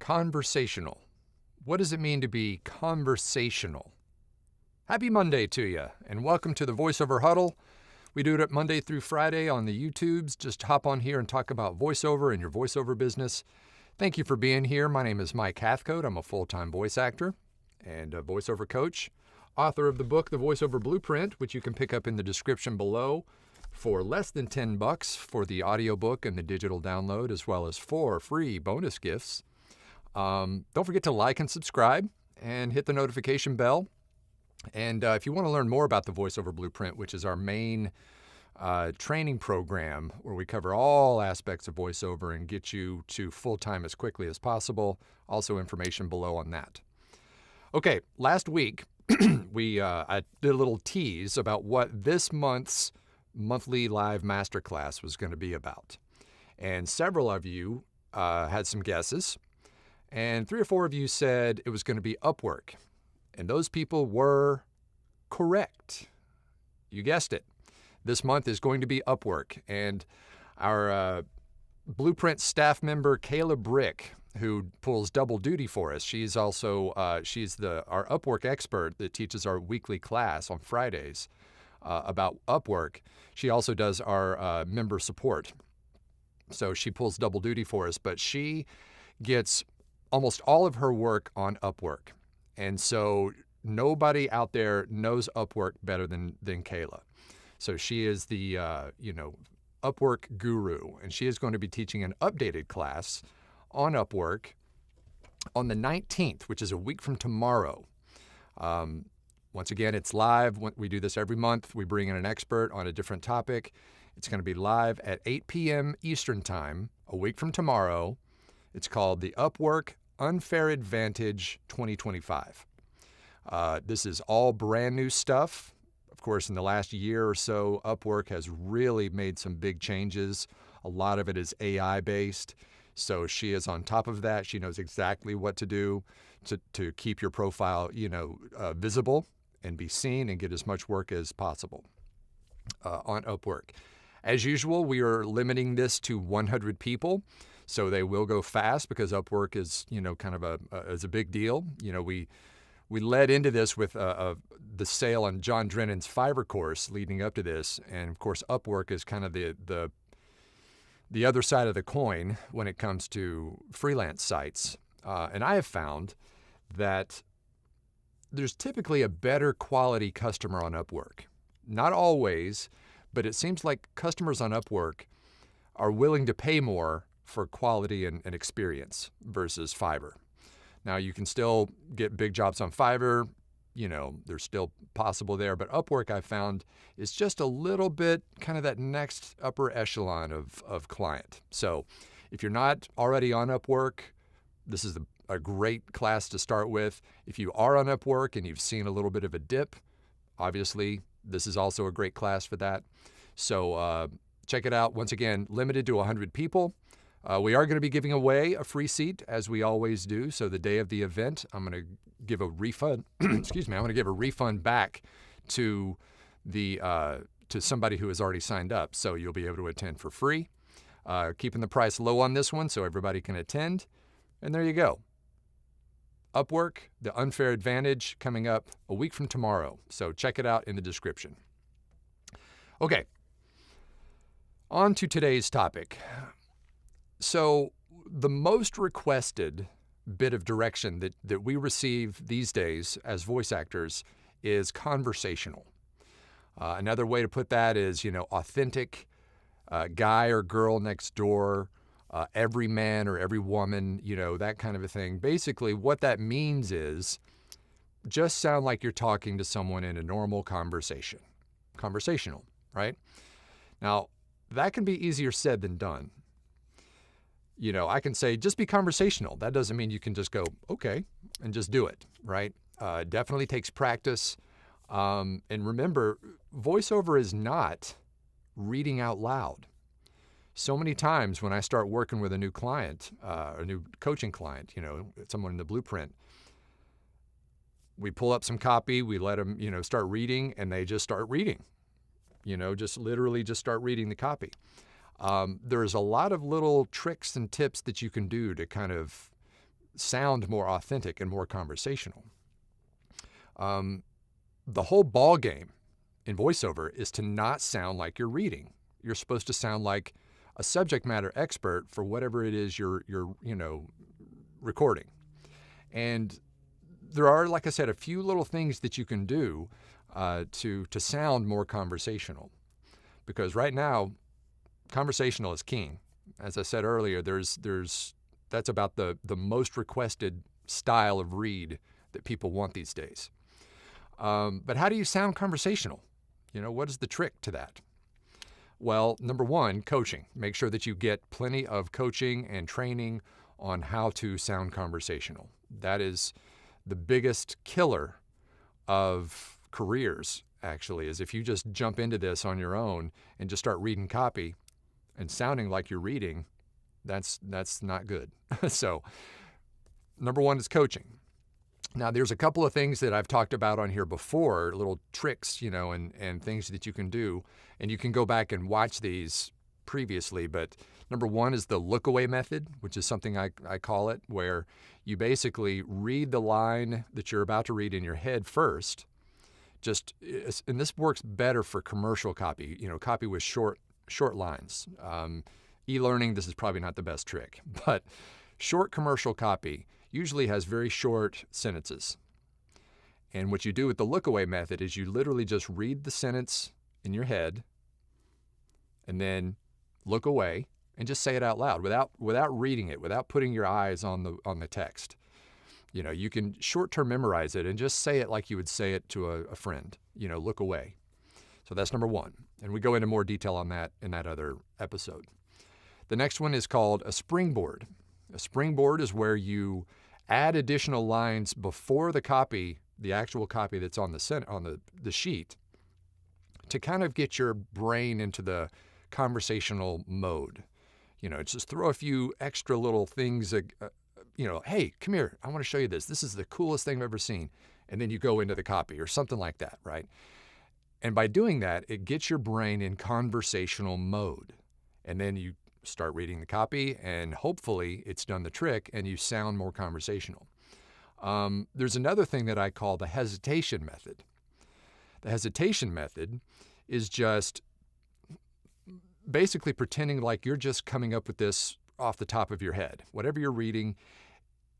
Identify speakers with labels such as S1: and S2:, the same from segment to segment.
S1: Conversational. What does it mean to be conversational? Happy Monday to you, and welcome to the VoiceOver Huddle. We do it Monday through Friday on the YouTubes. Just hop on here and talk about voiceover and your voiceover business. Thank you for being here. My name is Mike Hathcote. I'm a full-time voice actor and a voiceover coach, author of the book, The VoiceOver Blueprint, which you can pick up in the description below for less than $10 for the audiobook and the digital download, as well as 4 free bonus gifts. Don't forget to like and subscribe and hit the notification bell. And if you want to learn more about the VoiceOver Blueprint, which is our main training program where we cover all aspects of voiceover and get you to full-time as quickly as possible, also information below on that. Okay, last week I did a little tease about what this month's monthly live masterclass was going to be about. And several of you had some guesses, and 3 or 4 of you said it was going to be Upwork. And those people were correct. You guessed it. This month is going to be Upwork. And our Blueprint staff member, Kayla Brick, who pulls double duty for us, she's also our Upwork expert that teaches our weekly class on Fridays about Upwork. She also does our member support. So she pulls double duty for us, but she gets almost all of her work on Upwork. And so nobody out there knows Upwork better than Kayla. So she is the, Upwork guru, and she is going to be teaching an updated class on Upwork on the 19th, which is a week from tomorrow. Once again, it's live. We do this every month. We bring in an expert on a different topic. It's going to be live at 8 p.m. Eastern Time, a week from tomorrow. It's called the Upwork Unfair Advantage 2025. This is all brand new stuff. Of course, in the last year or so, Upwork has really made some big changes. A lot of it is AI-based. So she is on top of that. She knows exactly what to do to keep your profile, visible and be seen and get as much work as possible on Upwork. As usual, we are limiting this to 100 people. So they will go fast because Upwork is, kind of a big deal. We led into this with the sale on John Drennan's Fiverr course leading up to this. And of course, Upwork is kind of the other side of the coin when it comes to freelance sites. And I have found that there's typically a better quality customer on Upwork. Not always, but it seems like customers on Upwork are willing to pay more for quality and experience versus Fiverr. Now, you can still get big jobs on Fiverr. They're still possible there. But Upwork, I found, is just a little bit kind of that next upper echelon of client. So if you're not already on Upwork, this is a great class to start with. If you are on Upwork and you've seen a little bit of a dip, obviously, this is also a great class for that. So check it out. Once again, limited to 100 people. We are going to be giving away a free seat, as we always do. So the day of the event, I'm going to give a refund. Excuse me. I'm going to give a refund back to somebody who has already signed up. So you'll be able to attend for free. Keeping the price low on this one so everybody can attend. And there you go. Upwork, the Unfair Advantage, coming up a week from tomorrow. So check it out in the description. Okay. On to today's topic. So the most requested bit of direction that we receive these days as voice actors is conversational. Another way to put that is, authentic, guy or girl next door, every man or every woman, that kind of a thing. Basically, what that means is just sound like you're talking to someone in a normal conversation. Conversational, right? Now, that can be easier said than done. I can say, just be conversational. That doesn't mean you can just go, okay, and just do it, right? Definitely takes practice. And remember, voiceover is not reading out loud. So many times when I start working with a new client, a new coaching client, someone in the Blueprint, we pull up some copy, we let them, start reading, and they just start reading. Just literally just start reading the copy. There's a lot of little tricks and tips that you can do to kind of sound more authentic and more conversational. The whole ball game in voiceover is to not sound like you're reading. You're supposed to sound like a subject matter expert for whatever it is you're recording. And there are, like I said, a few little things that you can do to sound more conversational. Because right now, conversational is king. As I said earlier, that's about the most requested style of read that people want these days. But how do you sound conversational? What is the trick to that? Well, number one, coaching. Make sure that you get plenty of coaching and training on how to sound conversational. That is the biggest killer of careers, actually, is if you just jump into this on your own and just start reading copy and sounding like you're reading, that's not good. So number one is coaching. Now, there's a couple of things that I've talked about on here before, little tricks, and things that you can do. And you can go back and watch these previously. But number one is the look away method, which is something I call it, where you basically read the line that you're about to read in your head first. And this works better for commercial copy, copy with short lines. E-learning, this is probably not the best trick, but short commercial copy usually has very short sentences. And what you do with the look away method is you literally just read the sentence in your head and then look away and just say it out loud without reading it, without putting your eyes on the text. You can short-term memorize it and just say it like you would say it to a friend, look away. So that's number one. And we go into more detail on that in that other episode. The next one is called a springboard. A springboard is where you add additional lines before the copy, the actual copy that's on the sheet, to kind of get your brain into the conversational mode. Just throw a few extra little things, hey, come here, I want to show you this. This is the coolest thing I've ever seen. And then you go into the copy or something like that, right? And by doing that, it gets your brain in conversational mode. And then you start reading the copy, and hopefully it's done the trick and you sound more conversational. There's another thing that I call the hesitation method. The hesitation method is just basically pretending like you're just coming up with this off the top of your head. Whatever you're reading,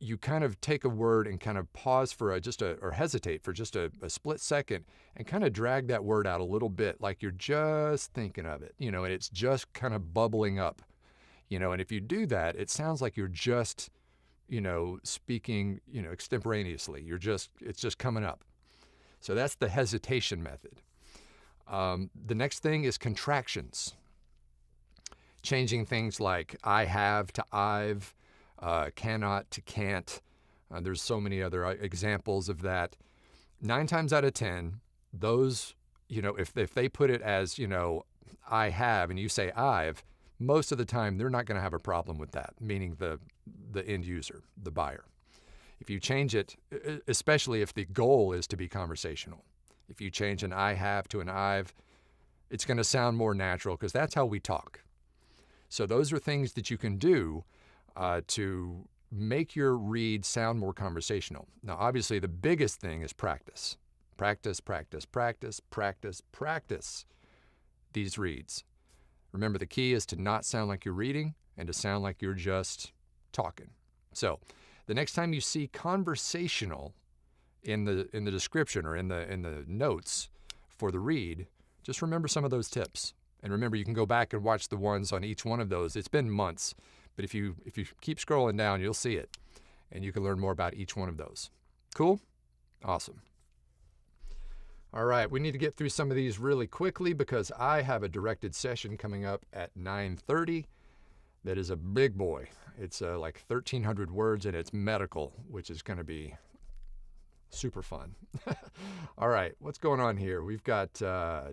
S1: you kind of take a word and kind of pause for or hesitate for just a split second and kind of drag that word out a little bit like you're just thinking of it, and it's just kind of bubbling up. And if you do that, it sounds like you're just, speaking, extemporaneously. It's just coming up. So that's the hesitation method. The next thing is contractions. Changing things like I have to I've, cannot to can't. There's so many other examples of that. 9 times out of 10, those, if they put it as, I have, and you say I've, most of the time, they're not going to have a problem with that, meaning the end user, the buyer. If you change it, especially if the goal is to be conversational, if you change an I have to an I've, it's going to sound more natural because that's how we talk. So those are things that you can do to make your read sound more conversational. Now, obviously, the biggest thing is practice. Practice, practice, practice, practice, practice these reads. Remember, the key is to not sound like you're reading and to sound like you're just talking. So the next time you see conversational in the description or in the notes for the read, just remember some of those tips. And remember, you can go back and watch the ones on each one of those. It's been months, but if you keep scrolling down, you'll see it, and you can learn more about each one of those. Cool? Awesome. All right, we need to get through some of these really quickly because I have a directed session coming up at 9:30 that is a big boy. It's like 1,300 words, and it's medical, which is going to be super fun. All right, what's going on here? We've got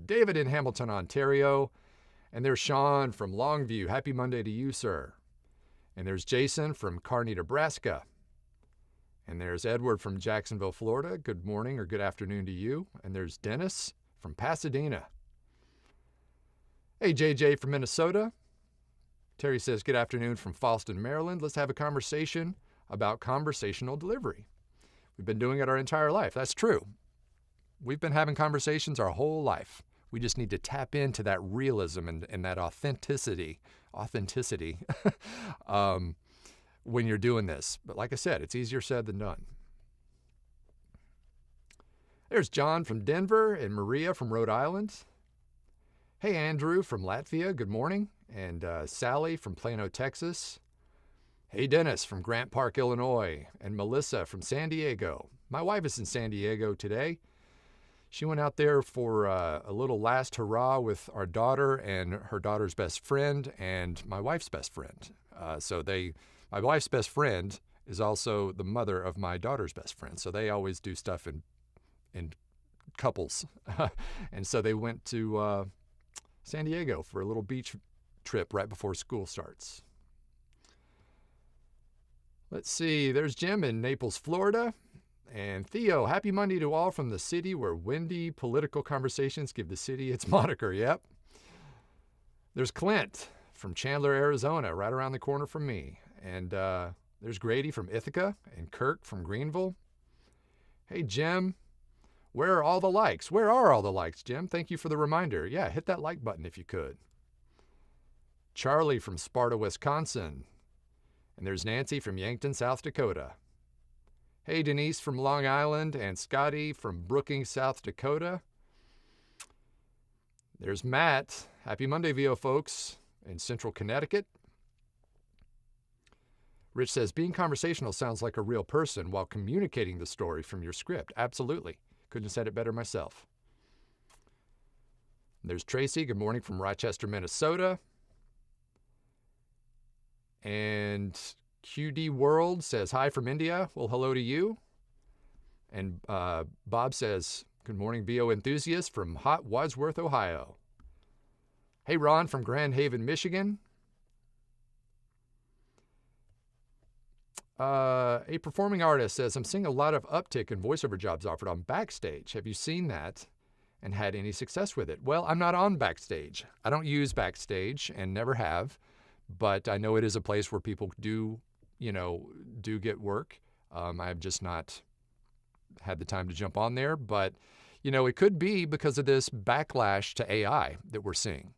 S1: David in Hamilton, Ontario, and there's Sean from Longview. Happy Monday to you, sir. And there's Jason from Kearney, Nebraska. And there's Edward from Jacksonville, Florida. Good morning or good afternoon to you. And there's Dennis from Pasadena. Hey, JJ from Minnesota. Terry says, good afternoon from Fallston, Maryland. Let's have a conversation about conversational delivery. We've been doing it our entire life. That's true. We've been having conversations our whole life. We just need to tap into that realism and that authenticity when you're doing this. But like I said, it's easier said than done. There's John from Denver and Maria from Rhode Island. Hey, Andrew from Latvia, good morning. And Sally from Plano, Texas. Hey, Dennis from Grant Park, Illinois. And Melissa from San Diego. My wife is in San Diego today. She went out there for a little last hurrah with our daughter and her daughter's best friend and my wife's best friend. My wife's best friend is also the mother of my daughter's best friend. So they always do stuff in couples. And so they went to San Diego for a little beach trip right before school starts. Let's see, there's Jim in Naples, Florida. And Theo, happy Monday to all from the city where windy political conversations give the city its moniker. Yep. There's Clint from Chandler, Arizona, right around the corner from me. And there's Grady from Ithaca and Kirk from Greenville. Hey, Jim, where are all the likes? Where are all the likes, Jim? Thank you for the reminder. Yeah, hit that like button if you could. Charlie from Sparta, Wisconsin. And there's Nancy from Yankton, South Dakota. Hey, Denise from Long Island and Scotty from Brookings, South Dakota. There's Matt. Happy Monday, VO folks, in Central Connecticut. Rich says, being conversational sounds like a real person while communicating the story from your script. Absolutely. Couldn't have said it better myself. There's Tracy. Good morning from Rochester, Minnesota. And QD World says, hi from India. Well, hello to you. And Bob says, good morning, VO enthusiast from hot Wadsworth, Ohio. Hey, Ron from Grand Haven, Michigan. A performing artist says, I'm seeing a lot of uptick in voiceover jobs offered on Backstage. Have you seen that and had any success with it? Well, I'm not on Backstage. I don't use Backstage and never have, but I know it is a place where people do get work. I've just not had the time to jump on there, but it could be because of this backlash to AI that we're seeing.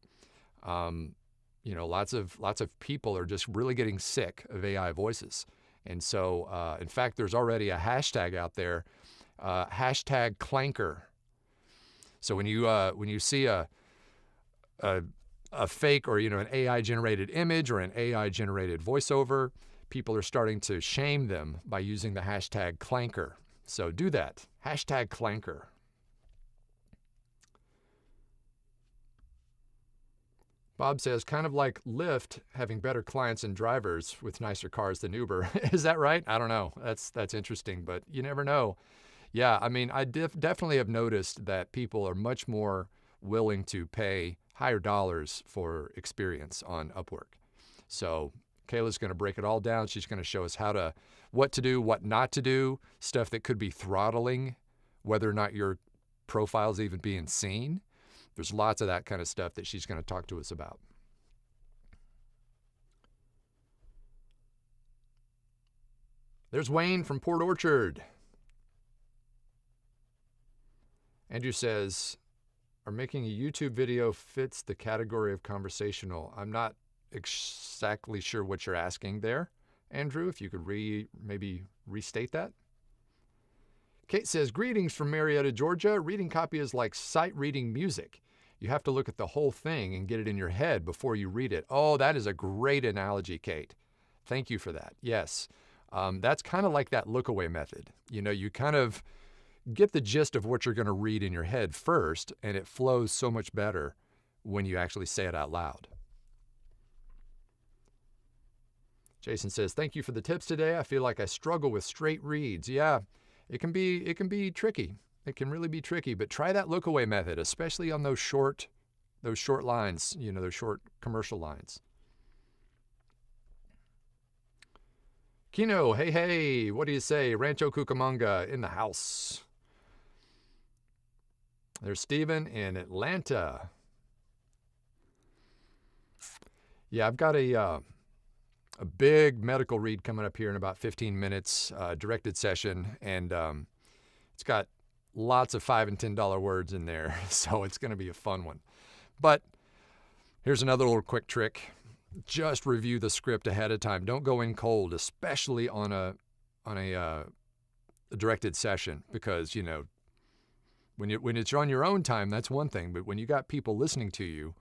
S1: Lots of people are just really getting sick of AI voices. And so, in fact, there's already a hashtag out there, hashtag clanker. So when you see a fake or an AI generated image or an AI generated voiceover, people are starting to shame them by using the hashtag clanker. So do that. Hashtag clanker. Bob says, kind of like Lyft having better clients and drivers with nicer cars than Uber. Is that right? I don't know. That's interesting, but you never know. Yeah, I mean, I definitely have noticed that people are much more willing to pay higher dollars for experience on Upwork. So Kayla's going to break it all down. She's going to show us what to do, what not to do, stuff that could be throttling, whether or not your profile's even being seen. There's lots of that kind of stuff that she's going to talk to us about. There's Wayne from Port Orchard. Andrew says, are making a YouTube video fits the category of conversational? I'm not exactly sure what you're asking there, Andrew. If you could maybe restate that. Kate says, greetings from Marietta, Georgia. Reading copy is like sight reading music. You have to look at the whole thing and get it in your head before you read it. Oh, that is a great analogy, Kate. Thank you for that. Yes, that's kind of like that look-away method. You kind of get the gist of what you're going to read in your head first, and it flows so much better when you actually say it out loud. Jason says, thank you for the tips today. I feel like I struggle with straight reads. Yeah, it can be tricky. It can really be tricky, but try that look-away method, especially on those short lines, those short commercial lines. Kino, hey, what do you say? Rancho Cucamonga in the house. There's Steven in Atlanta. Yeah, I've got a a big medical read coming up here in about 15 minutes, directed session, and it's got lots of $5 and $10 words in there, so it's going to be a fun one. But here's another little quick trick. Just review the script ahead of time. Don't go in cold, especially on a directed session, because, you know, when it's on your own time, that's one thing. But when you got people listening to you,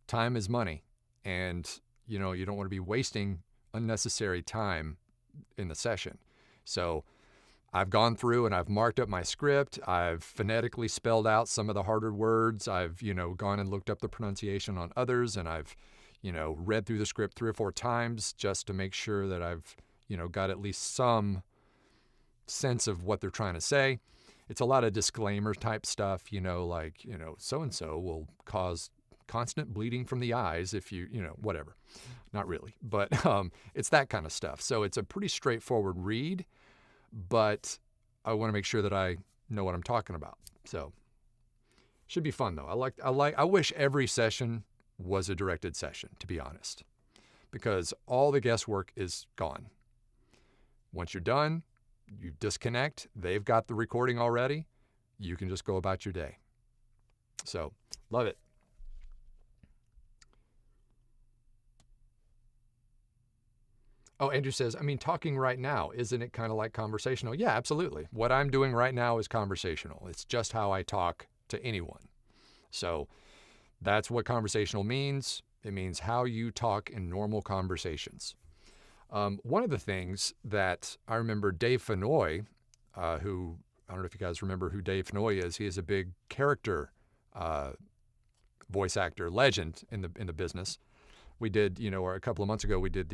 S1: time is money. And, you know, you don't want to be wasting unnecessary time in the session. So I've gone through and I've marked up my script. I've phonetically spelled out some of the harder words. I've, you know, gone and looked up the pronunciation on others, and I've, you know, read through the script 3 or 4 times just to make sure that I've, you know, got at least some sense of what they're trying to say. It's a lot of disclaimer type stuff, you know, like, you know, so-and-so will cause constant bleeding from the eyes if you know, whatever. Not really, but it's that kind of stuff. So it's a pretty straightforward read, but I want to make sure that I know what I'm talking about. So should be fun though. I wish every session was a directed session, to be honest, because all the guesswork is gone. Once you're done, you disconnect. They've got the recording already. You can just go about your day. So love it. Oh, Andrew says, I mean, talking right now, isn't it kind of like conversational? Yeah, absolutely. What I'm doing right now is conversational. It's just how I talk to anyone. So that's what conversational means. It means how you talk in normal conversations. One of the things that I remember Dave Fennoy, who, I don't know if you guys remember who Dave Fennoy is. He is a big character voice actor legend in the business. We did, you know, or a couple of months ago, we did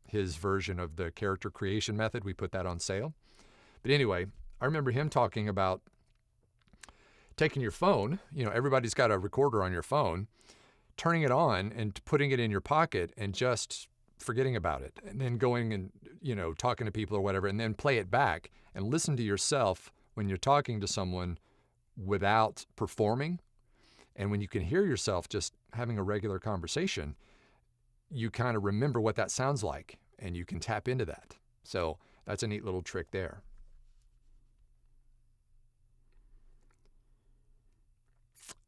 S1: his version of the character creation method. We put that on sale. But anyway, I remember him talking about taking your phone, you know, everybody's got a recorder on your phone, turning it on and putting it in your pocket and just forgetting about it, and then going and, you know, talking to people or whatever, and then play it back and listen to yourself when you're talking to someone without performing. And when you can hear yourself just having a regular conversation, you kind of remember what that sounds like, and you can tap into that. So that's a neat little trick there.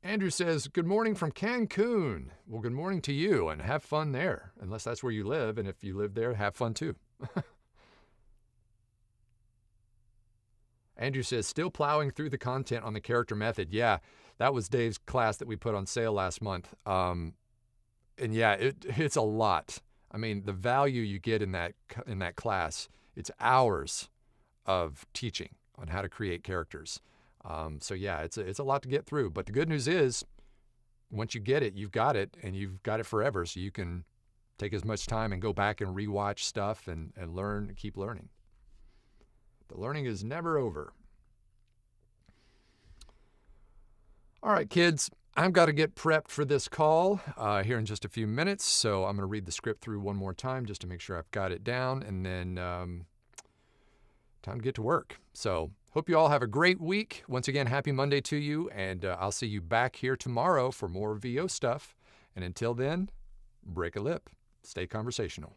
S1: Andrew says, good morning from Cancun. Well, good morning to you, and have fun there, unless that's where you live. And if you live there, have fun too. Andrew says, still plowing through the content on the character method. Yeah, that was Dave's class that we put on sale last month. And yeah, it's a lot. I mean, the value you get in that class, it's hours of teaching on how to create characters. So yeah, it's a lot to get through. But the good news is, once you get it, you've got it, and you've got it forever. So you can take as much time and go back and rewatch stuff and learn, and keep learning. The learning is never over. All right, kids, I've got to get prepped for this call here in just a few minutes. So I'm going to read the script through one more time just to make sure I've got it down, and then time to get to work. So hope you all have a great week. Once again, happy Monday to you, and I'll see you back here tomorrow for more VO stuff. And until then, break a lip. Stay conversational.